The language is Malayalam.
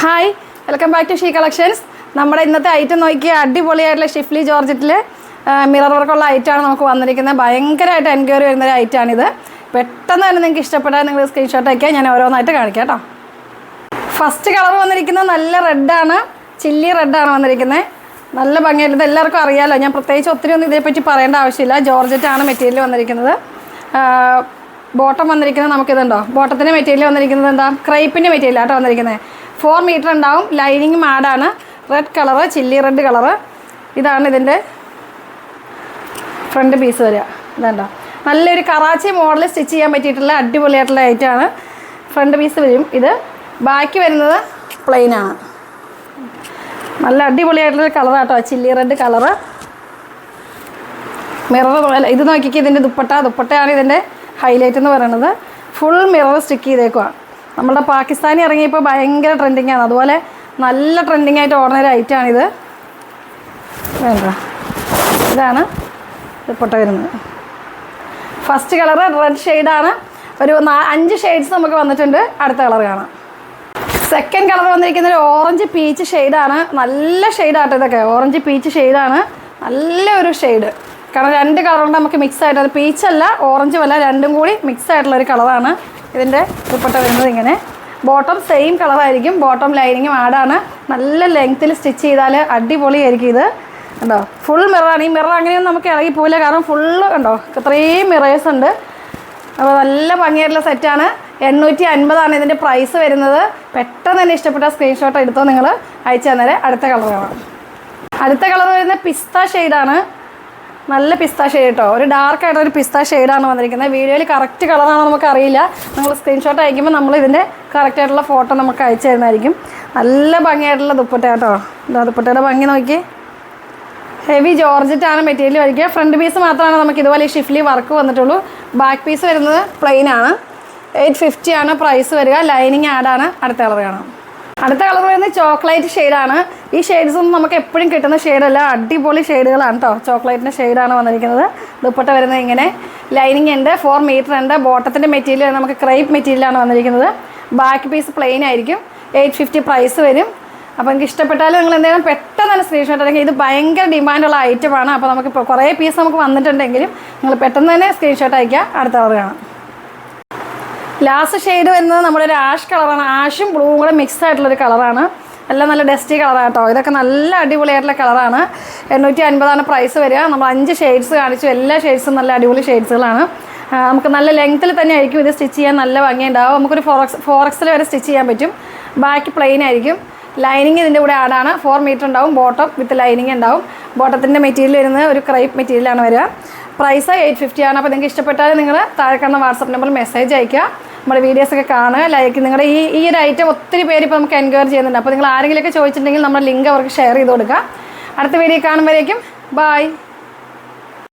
Hi, welcome back to she collections. നമ്മുടെ ഇന്നത്തെ ഐറ്റം നോക്കിയ അടിപൊളിയായിട്ടുള്ള ഷിഫ്ലി ജോർജറ്റിൽ മിറർ വർക്കുള്ള ഐറ്റമാണ് നമുക്ക് വന്നിരിക്കുന്നത്. ഭയങ്കരമായിട്ട് എൻക്വയറി വരുന്നൊരു ഐറ്റമാണിത്. പെട്ടെന്ന് തന്നെ നിങ്ങൾക്ക് ഇഷ്ടപ്പെട്ടാൽ നിങ്ങൾ സ്ക്രീൻഷോട്ട് അയക്കുക. ഞാൻ ഓരോന്നായിട്ട് കാണിക്കാം കേട്ടോ. ഫസ്റ്റ് കളർ വന്നിരിക്കുന്നത് നല്ല റെഡാണ്, ചില്ലി റെഡാണ് വന്നിരിക്കുന്നത്. നല്ല ഭംഗിയായിട്ട് ഇത് എല്ലാവർക്കും അറിയാമല്ലോ. ഞാൻ പ്രത്യേകിച്ച് ഒത്തിരി ഒന്നും ഇതേപ്പറ്റി പറയേണ്ട ആവശ്യമില്ല. ജോർജറ്റാണ് മെറ്റീരിയൽ വന്നിരിക്കുന്നത്. ബോട്ടം വന്നിരിക്കുന്നത് നമുക്കിതുണ്ടോ, ബോട്ടത്തിൻ്റെ മെറ്റീരിയൽ വന്നിരിക്കുന്നത് എന്താ, ക്രൈപ്പിൻ്റെ മെറ്റീരിയൽ ആട്ടോ വന്നിരിക്കുന്നത്. 4 മീറ്റർ ഉണ്ടാവും. ലൈനിങ് മാഡാണ്. Red colour, chilli red colour. ഇതാണ് ഇതിൻ്റെ ഫ്രണ്ട് പീസ് വരിക. ഇതുണ്ടോ, നല്ലൊരു കറാച്ചി മോഡൽ സ്റ്റിച്ച് ചെയ്യാൻ പറ്റിയിട്ടുള്ള അടിപൊളിയായിട്ടുള്ള ഐറ്റമാണ്. ഫ്രണ്ട് പീസ് വരും. ഇത് ബാക്കി വരുന്നത് പ്ലെയിനാണ്. നല്ല അടിപൊളിയായിട്ടുള്ള കളറാട്ടോ, ചില്ലി റെഡ് കളറ്. മിറർ ഇത് നോക്കിക്കുക. ഇതിൻ്റെ ദുപ്പട്ടയാണ് ഇതിൻ്റെ ഹൈലൈറ്റ് എന്ന് പറയുന്നത്. ഫുൾ മിറർ സ്റ്റിക്ക് ചെയ്തേക്കുവാണ്. നമ്മുടെ പാകിസ്ഥാനി ഇറങ്ങിയപ്പോൾ ഭയങ്കര ട്രെൻഡിങ്ങാണ്. അതുപോലെ നല്ല ട്രെൻഡിങ് ആയിട്ട് ഓടുന്ന ഒരു ഐറ്റമാണിത്. വേണ്ട, ഇതാണ് ദുപ്പട്ട വരുന്നത്. ഫസ്റ്റ് കളറ് റെഡ് ഷെയ്ഡാണ്. ഒരു 5 ഷെയ്ഡ്സ് നമുക്ക് വന്നിട്ടുണ്ട്. അടുത്ത കളർ കാണാം. സെക്കൻഡ് കളർ വന്നിരിക്കുന്നത് ഒരു ഓറഞ്ച് പീച്ച് ഷെയ്ഡാണ്. നല്ല ഷെയ്ഡാട്ടോ ഇതൊക്കെ. ഓറഞ്ച് പീച്ച് ഷെയ്ഡാണ്. നല്ലൊരു ഷെയ്ഡ്. കാരണം 2 കളറുണ്ട് നമുക്ക് മിക്സ് ആയിട്ട്. അത് പീച്ചല്ല ഓറഞ്ചും അല്ല, രണ്ടും കൂടി മിക്സ് ആയിട്ടുള്ളൊരു കളറാണ്. ഇതിൻ്റെ ദുപ്പട്ട വരുന്നത് ഇങ്ങനെ. Bottom same കളറായിരിക്കും. ബോട്ടം ലൈനിങ്ങും ആഡാണ്. നല്ല ലെങ്ത്തിൽ സ്റ്റിച്ച് ചെയ്താൽ അടിപൊളിയായിരിക്കും ഇത്. കണ്ടോ, ഫുൾ മിററാണ്. ഈ മിറർ അങ്ങനെയൊന്നും നമുക്ക് ഇളകി പോവില്ല. കാരണം ഫുള്ള് കണ്ടോ, ഇത്രയും മിറേഴ്സ് ഉണ്ട്. അപ്പോൾ നല്ല ഭംഗിയായിട്ടുള്ള സെറ്റാണ്. 850 ഇതിൻ്റെ പ്രൈസ് വരുന്നത്. പെട്ടെന്ന് തന്നെ ഇഷ്ടപ്പെട്ട സ്ക്രീൻഷോട്ട് എടുത്തോ, നിങ്ങൾ അയച്ചു തന്നേരെ. അടുത്ത കളർ കാണാം. അടുത്ത കളർ വരുന്നത് പിസ്ത ഷെയ്ഡാണ്. നല്ല പിസ്ത ഷെയ്ഡ് കേട്ടോ. ഒരു ഡാർക്കായിട്ട് ഒരു പിസ്ത ഷെയ്ഡാണ് വന്നിരിക്കുന്നത്. വീഡിയോയിൽ കറക്റ്റ് കളറാണോ നമുക്കറിയില്ല. നിങ്ങൾ സ്ക്രീൻഷോട്ട് അയക്കുമ്പോൾ നമ്മൾ ഇതിൻ്റെ കറക്റ്റായിട്ടുള്ള ഫോട്ടോ നമുക്ക് അയച്ചു തരുന്നതായിരിക്കും. നല്ല ഭംഗിയായിട്ടുള്ള ദുപ്പട്ട കേട്ടോ. എന്താ ദുപ്പട്ടയുടെ ഭംഗി നോക്കി. ഹെവി ജോർജറ്റാണ് മെറ്റീരിയൽ വരിക. ഫ്രണ്ട് പീസ് മാത്രമാണ് നമുക്ക് ഇതുപോലെ ഷിഫ്ലി വർക്ക് വന്നിട്ടുള്ളൂ. ബാക്ക് പീസ് വരുന്നത് പ്ലെയിനാണ്. 850 ആണ് പ്രൈസ് വരിക. ലൈനിങ് ആഡാണ്. അടുത്ത കളർ കാണാം. അടുത്ത കളർ വരുന്നത് ചോക്ലേറ്റ് ഷെയ്ഡാണ്. ഈ ഷെയ്ഡ്സൊന്നും നമുക്ക് എപ്പോഴും കിട്ടുന്ന ഷെയ്ഡല്ല. അടിപൊളി ഷെയ്ഡുകളാണ് കേട്ടോ. ചോക്ലേറ്റിൻ്റെ ഷെയ്ഡാണ് വന്നിരിക്കുന്നത്. ദുപ്പട്ട വരുന്നത് ഇങ്ങനെ. ലൈനിങ് ഉണ്ട്. 4 മീറ്റർ ഉണ്ട്. ബോട്ടത്തിൻ്റെ മെറ്റീരിയൽ നമുക്ക് ക്രൈപ്പ് മെറ്റീരിയലാണ് വന്നിരിക്കുന്നത്. ബാക്ക് പീസ് പ്ലെയിൻ ആയിരിക്കും. 850 പ്രൈസ് വരും. അപ്പോൾ എനിക്ക് ഇഷ്ടപ്പെട്ടാലും നിങ്ങൾ എന്തെങ്കിലും പെട്ടെന്ന് തന്നെ സ്ക്രീൻഷോട്ട് അല്ലെങ്കിൽ ഇത് ഭയങ്കര ഡിമാൻഡുള്ള ഐറ്റമാണ്. അപ്പോൾ നമുക്ക് ഇപ്പോൾ കുറേ പീസ് നമുക്ക് വന്നിട്ടുണ്ടെങ്കിലും നിങ്ങൾ പെട്ടെന്ന് തന്നെ സ്ക്രീൻഷോട്ട് അയക്കുക. അടുത്ത കളർ കാണാം. ലാസ്റ്റ് ഷെയ്ഡ് വരുന്നത് നമ്മുടെ ഒരു ആഷ് കളറാണ്. ആഷും ബ്ലൂവും കൂടെ മിക്സ് ആയിട്ടുള്ളൊരു കളറാണ്. എല്ലാം നല്ല ഡസ്റ്റി കളറാണ് കേട്ടോ. ഇതൊക്കെ നല്ല അടിപൊളിയായിട്ടുള്ള കളറാണ്. 850 പ്രൈസ് വരിക. നമ്മൾ 5 ഷെയ്ഡ്സ് കാണിച്ചു. എല്ലാ ഷെയ്ഡ്സും നല്ല അടിപൊളി ഷെയ്ഡ്സുകളാണ്. നമുക്ക് നല്ല ലെങ്ത്തിൽ തന്നെ ആയിരിക്കും ഇത് സ്റ്റിച്ച് ചെയ്യാൻ. നല്ല ഭംഗിയുണ്ടാവും. നമുക്കൊരു 4XL വരെ സ്റ്റിച്ച് ചെയ്യാൻ പറ്റും. ബാക്ക് പ്ലെയിൻ ആയിരിക്കും. ലൈനിങ് ഇതിൻ്റെ കൂടെ ആഡാണ്. 4 മീറ്റർ ഉണ്ടാവും. ബോട്ടം വിത്ത് ലൈനിങ് ഉണ്ടാവും. ബോട്ടത്തിൻ്റെ മെറ്റീരിയൽ വരുന്നത് ഒരു ക്രൈപ്പ് മെറ്റീരിയലാണ് വരിക. പ്രൈസ് 850 ആണ്. അപ്പോൾ നിങ്ങൾക്ക് ഇഷ്ടപ്പെട്ടാൽ നിങ്ങൾ താഴെ കാണുന്ന വാട്സപ്പ് നമ്പറിൽ മെസ്സേജ് അയക്കുക. നമ്മുടെ വീഡിയോസൊക്കെ കാണുക, ലൈക്ക്. നിങ്ങളുടെ ഈ ഒരു ഐറ്റം ഒത്തിരി പേര് ഇപ്പോൾ നമുക്ക് എൻക്വയറി ചെയ്യുന്നുണ്ട്. അപ്പോൾ നിങ്ങൾ ആരെങ്കിലുമൊക്കെ ചോദിച്ചിട്ടുണ്ടെങ്കിൽ നമ്മുടെ ലിങ്ക് അവർക്ക് ഷെയർ ചെയ്ത് കൊടുക്കുക. അടുത്ത വീഡിയോ കാണുമ്പോഴേക്കും ബൈ.